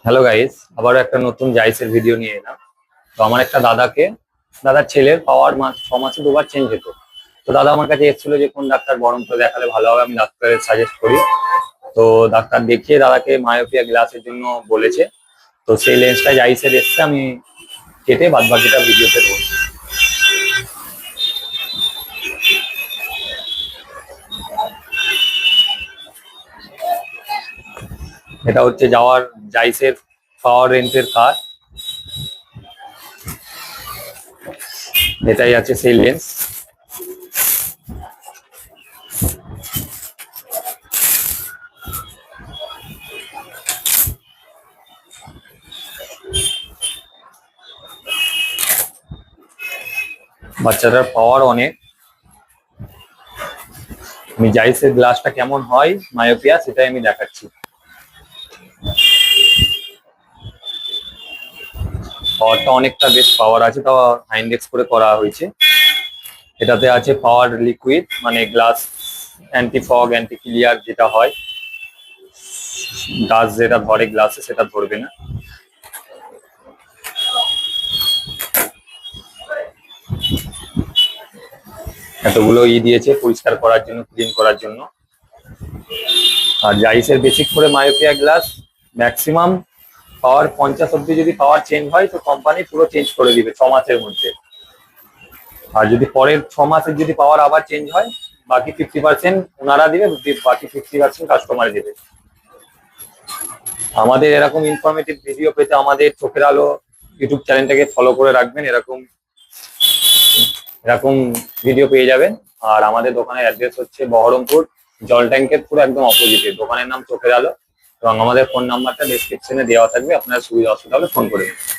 Hello guys, আবারও একটা নতুন জাইসের ভিডিও নিয়ে এলাম। তো আমার একটা দাদার ছেলের পাওয়ার 6 মাসে দুবার চেঞ্জ হতো। তো দাদা আমার কাছে এসেছিল যে কোন ডাক্তার বহরমপুরে দেখালে ভালো হবে, আমি ডাক্তারের সাজেস্ট করি। তো ডাক্তার দেখিয়ে দাদাকে মায়োপিয়া গ্লাসের জন্য বলেছে। তো সেই লেন্সটা জাইসের এসছে, আমি কেটে বাদ বাকিটা ভিডিওতে দেবো। এটা হচ্ছে যাওয়ার জাইসের পাওয়ার রেন্টের কার। এটাই আছে সেই লেন্স। বাচ্চাটার পাওয়ার অনেক। আমি জাইসের গ্লাসটা কেমন হয় মায়োপিয়া সেটাই আমি দেখাচ্ছি। পাওয়ারটা অনেকটা বেশ পাওয়ার আছে, তাও হাইন্ডেক্স করে করা হয়েছে। এটাতে আছে পাওয়ার লিকুইড, মানে glass anti fog anti clear যেটা হয়, ডাস্ট যেটা ধরে গ্লাসে সেটা ধরবে না। এতগুলো দিয়েছে পরিষ্কার করার জন্য, ক্লিন করার জন্য। আর জাইসের বেসিক করে মায়োপিয়া গ্লাস ম্যাক্সিমাম পাওয়ার 50 অব্দি যদি পাওয়ার চেঞ্জ হয় তো কোম্পানি পুরো চেঞ্জ করে দিবে 6 মাসের মধ্যে। আর যদি পরের 6 মাসের যদি পাওয়ার আবার চেঞ্জ হয়, বাকি 50% ওনারা দিবে, বাকি 50% কাস্টমার দেবে। আমাদের এরকম ইনফরমেটিভ ভিডিও পেতে আমাদের চোখের আলো ইউটিউব চ্যানেলটাকে ফলো করে রাখবেন। এরকম এরকম ভিডিও পেয়ে যাবেন। আর আমাদের দোকানের অ্যাড্রেস হচ্ছে বহরমপুর জল ট্যাঙ্কের পুরো একদম অপোজিটে। দোকানের নাম চোখের আলো, এবং আমাদের ফোন নাম্বারটা ডেসক্রিপশনে দেওয়া থাকবে, আপনার সুবিধা অসুবিধা হলে ফোন করে দেবেন।